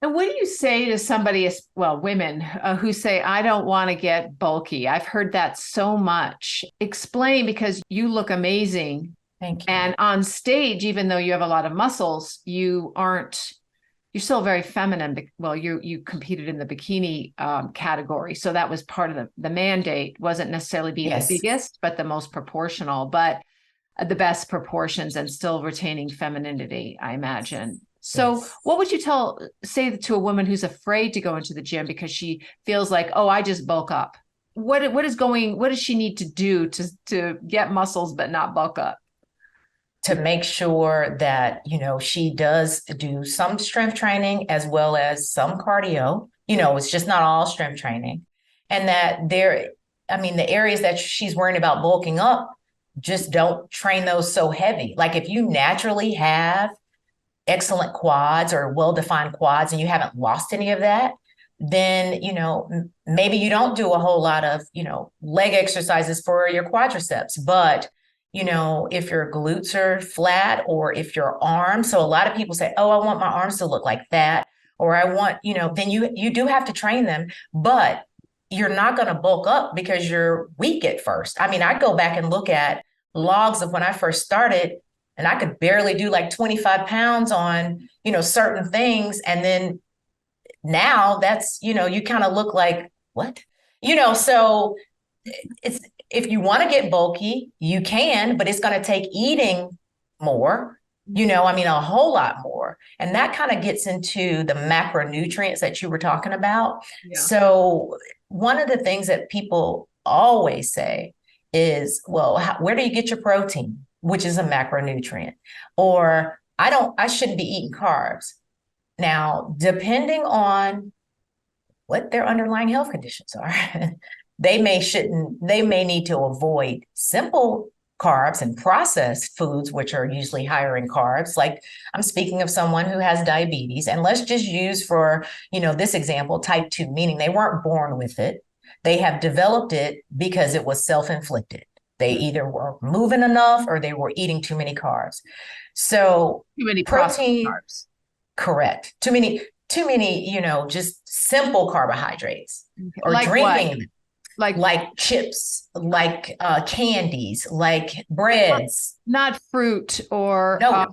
And what do you say to somebody, well, women who say, I don't want to get bulky? I've heard that so much. Explain, because you look amazing. Thank you. And on stage, even though you have a lot of muscles, you're still very feminine. Well, you competed in the bikini category. So that was part of the mandate, wasn't necessarily being the Yes. biggest, but the most proportional, but the best proportions and still retaining femininity, I imagine. So Yes. what would you say to a woman who's afraid to go into the gym because she feels like, oh, I just bulk up? What does she need to do to get muscles but not bulk up? To make sure that, she does do some strength training as well as some cardio. It's just not all strength training. And that the areas that she's worrying about bulking up, just don't train those so heavy. Like if you naturally have excellent quads or well-defined quads and you haven't lost any of that, then, maybe you don't do a whole lot of, leg exercises for your quadriceps. But, if your glutes are flat or if your arms, so a lot of people say, oh, I want my arms to look like that, or I want, then you do have to train them, but you're not going to bulk up because you're weak at first. I mean, I go back and look at logs of when I first started and I could barely do like 25 pounds on, certain things. And then now that's, you kind of look like, what? So it's, if you want to get bulky, you can, but it's going to take eating more, a whole lot more. And that kind of gets into the macronutrients that you were talking about. Yeah. So one of the things that people always say is, well, where do you get your protein, which is a macronutrient? Or I shouldn't be eating carbs. Now, depending on what their underlying health conditions are, they may need to avoid simple carbs and processed foods, which are usually higher in carbs. Like I'm speaking of someone who has diabetes, and let's just use for, this example, type 2, meaning they weren't born with it. They have developed it because it was self-inflicted. They either were moving enough or they were eating too many carbs. So Too many processed protein, carbs. correct. Too many, just simple carbohydrates Okay. or Like what? drinking Like like chips, like candies, like breads. not fruit or No,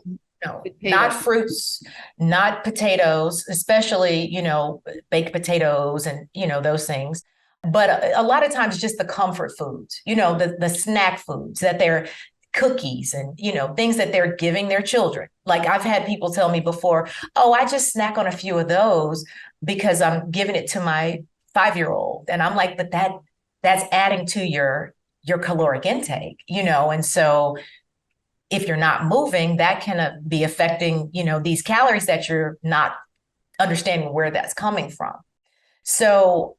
no, not potato. fruits, not potatoes, especially, baked potatoes and, those things. But a lot of times just the comfort foods, the snack foods that they're cookies and, things that they're giving their children. Like I've had people tell me before, oh, I just snack on a few of those because I'm giving it to my 5-year-old. And I'm like, but that's adding to your caloric intake, and so if you're not moving, that can be affecting, these calories that you're not understanding where that's coming from. So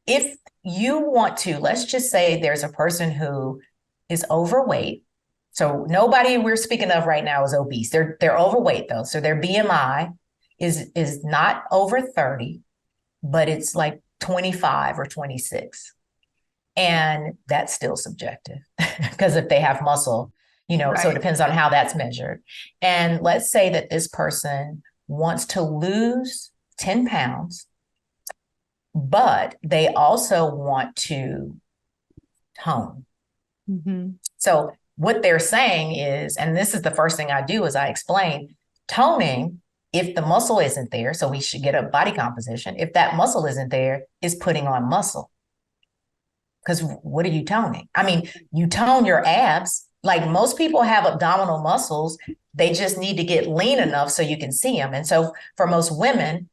if you want to, let's just say there's a person who is overweight. So nobody we're speaking of right now is obese. They're overweight though. So their BMI is not over 30, but it's like 25 or 26. And that's still subjective because if they have muscle, so it Right. depends on how that's measured. And let's say that this person wants to lose 10 pounds, but they also want to tone. Mm-hmm. So what they're saying is, and this is the first thing I do is I explain toning, if the muscle isn't there, so we should get a body composition. If that muscle isn't there, is putting on muscle. Because what are you toning? I mean, you tone your abs. Like most people have abdominal muscles, they just need to get lean enough so you can see them. And so for most women,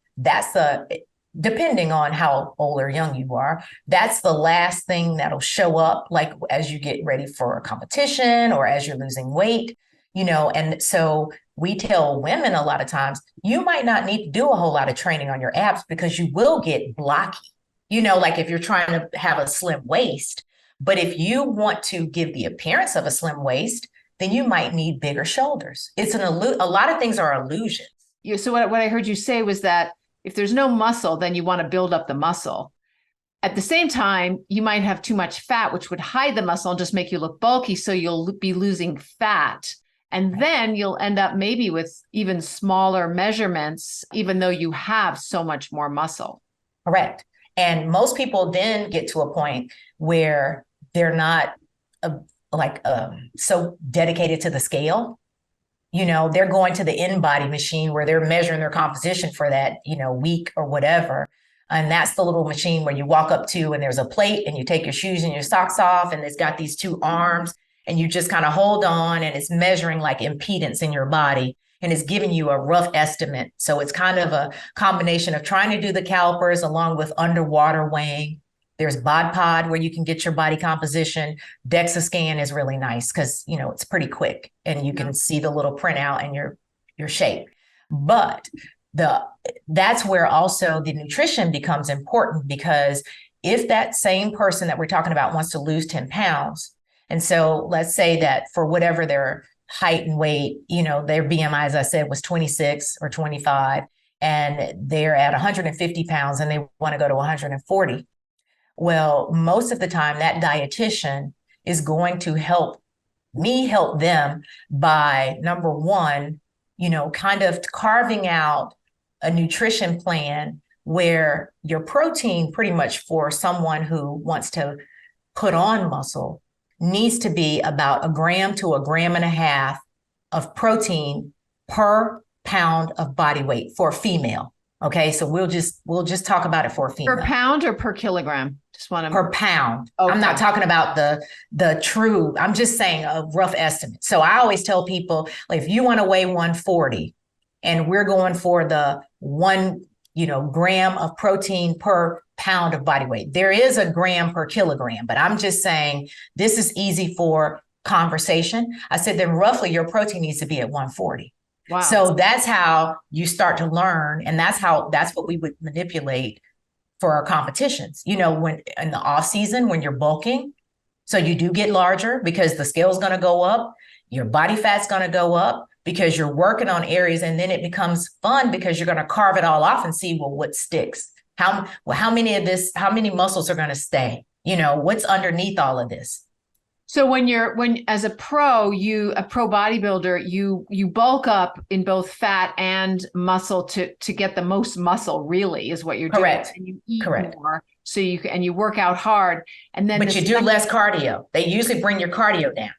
depending on how old or young you are, that's the last thing that'll show up, like as you get ready for a competition or as you're losing weight, and so we tell women a lot of times, you might not need to do a whole lot of training on your abs because you will get blocky. Like if you're trying to have a slim waist, but if you want to give the appearance of a slim waist, then you might need bigger shoulders. A lot of things are illusions. So what I heard you say was that if there's no muscle, then you want to build up the muscle. At the same time, you might have too much fat, which would hide the muscle and just make you look bulky. So you'll be losing fat And then you'll end up maybe with even smaller measurements, even though you have so much more muscle. Correct. And most people then get to a point where they're not so dedicated to the scale. They're going to the InBody machine where they're measuring their composition for that, week or whatever. And that's the little machine where you walk up to and there's a plate and you take your shoes and your socks off and it's got these two arms and you just kind of hold on and it's measuring like impedance in your body and it's giving you a rough estimate. So it's kind of a combination of trying to do the calipers along with underwater weighing. There's BodPod where you can get your body composition. DEXA scan is really nice because, it's pretty quick and you can see the little printout and your shape. But that's where also the nutrition becomes important, because if that same person that we're talking about wants to lose 10 pounds, and so let's say that for whatever their height and weight, their BMI, as I said, was 26 or 25, and they're at 150 pounds and they want to go to 140. Well, most of the time that dietitian is going to help them by, number one, kind of carving out a nutrition plan where your protein, pretty much for someone who wants to put on muscle, needs to be about 1 gram to 1.5 grams of protein per pound of body weight for a female. Okay, so we'll just talk about it for a female. Per pound or per kilogram? Just want to per pound. Okay. I'm not talking about the true. I'm just saying a rough estimate. So I always tell people, like, if you want to weigh 140, and we're going for the 1 gram of protein per pound of body weight. There is 1 gram per kilogram, but I'm just saying this is easy for conversation. I said then roughly your protein needs to be at 140. Wow. So that's how you start to learn, and that's what we would manipulate for our competitions. When in the off season, when you're bulking, so you do get larger because the scale's going to go up, your body fat's going to go up because you're working on areas, and then it becomes fun because you're going to carve it all off and see, well, what sticks? How many muscles are going to stay? What's underneath all of this? So when as a pro bodybuilder, you bulk up in both fat and muscle to get the most muscle, really, is what you're doing. Correct. And you eat Correct. more, so you work out hard, and then but you do less cardio. They usually bring your cardio down.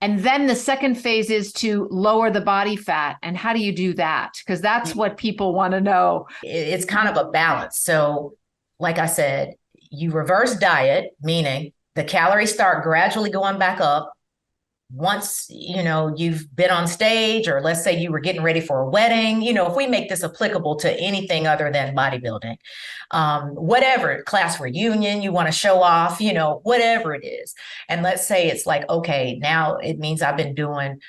And then the second phase is to lower the body fat. And how do you do that? Because that's what people want to know. It's kind of a balance. So, like I said, you reverse diet, meaning the calories start gradually going back up once, you've been on stage, or let's say you were getting ready for a wedding. If we make this applicable to anything other than bodybuilding, whatever, class reunion, you want to show off, whatever it is. And let's say it's like, okay, now it means I've been doing,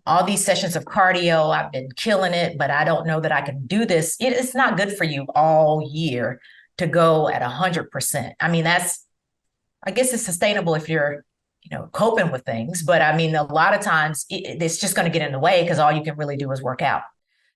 all these sessions of cardio, I've been killing it, but I don't know that I can do this. It's not good for you all year to go at 100%. I mean, I guess it's sustainable if you're, coping with things. But I mean, a lot of times it's just going to get in the way because all you can really do is work out.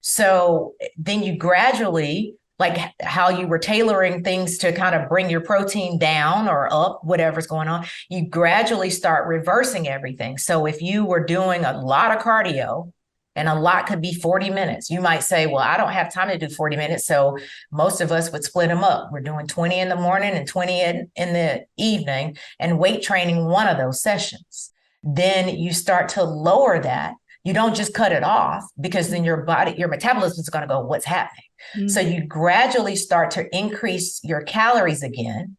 So then you gradually, like how you were tailoring things to kind of bring your protein down or up, whatever's going on, you gradually start reversing everything. So if you were doing a lot of cardio, and a lot could be 40 minutes. You might say, well, I don't have time to do 40 minutes. So most of us would split them up. We're doing 20 in the morning and 20 in the evening, and weight training one of those sessions. Then you start to lower that. You don't just cut it off, because then your metabolism is going to go, what's happening? Mm-hmm. So you gradually start to increase your calories again,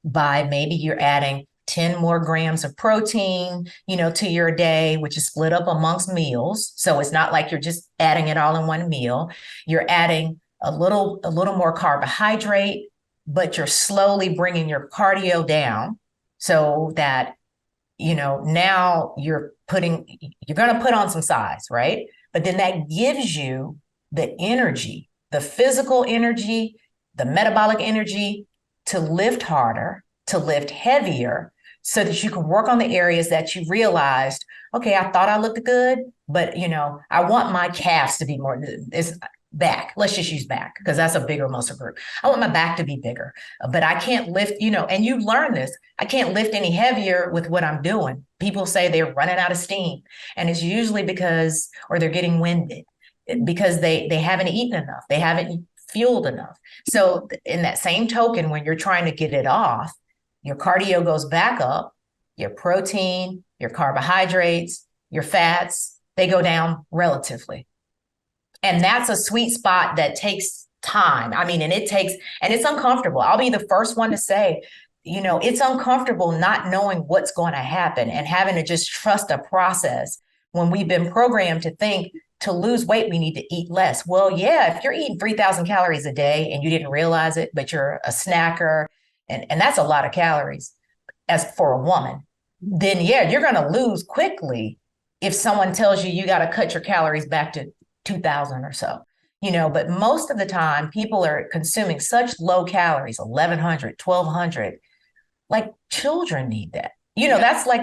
by maybe you're adding 10 more grams of protein, to your day, which is split up amongst meals. So it's not like you're just adding it all in one meal. You're adding a little more carbohydrate, but you're slowly bringing your cardio down so that, now you're going to put on some size, right? But then that gives you the energy, the physical energy, the metabolic energy to lift harder, to lift heavier, so that you can work on the areas that you realized, okay, I thought I looked good, but I want my calves to be more. back. Let's just use back because that's a bigger muscle group. I want my back to be bigger, but I can't lift, and you learn this. I can't lift any heavier with what I'm doing. People say they're running out of steam, and it's usually because, or they're getting winded because they haven't eaten enough. They haven't fueled enough. So in that same token, when you're trying to get it off, your cardio goes back up, your protein, your carbohydrates, your fats, they go down relatively. And that's a sweet spot that takes time. I mean, and it's uncomfortable. I'll be the first one to say, it's uncomfortable not knowing what's going to happen and having to just trust a process when we've been programmed to think to lose weight, we need to eat less. Well, yeah, if you're eating 3,000 calories a day and you didn't realize it, but you're a snacker, and that's a lot of calories as for a woman, then yeah, you're going to lose quickly if someone tells you got to cut your calories back to 2,000 or so, but most of the time people are consuming such low calories, 1,100, 1,200, like children need that, that's like,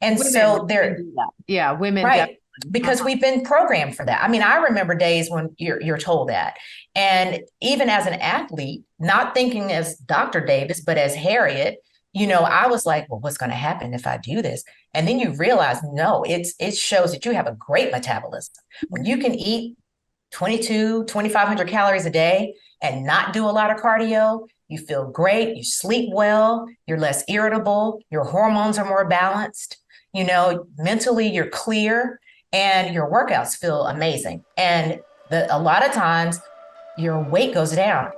and Women so they're, do that. Yeah, women. right. Because we've been programmed for that. I mean, I remember days when you're told that. And even as an athlete, not thinking as Dr. Davis, but as Harriet, I was like, well, what's going to happen if I do this? And then you realize, no, it shows that you have a great metabolism. When you can eat 2,500 calories a day and not do a lot of cardio, you feel great, you sleep well, you're less irritable, your hormones are more balanced, mentally you're clear, and your workouts feel amazing. And a lot of times your weight goes down.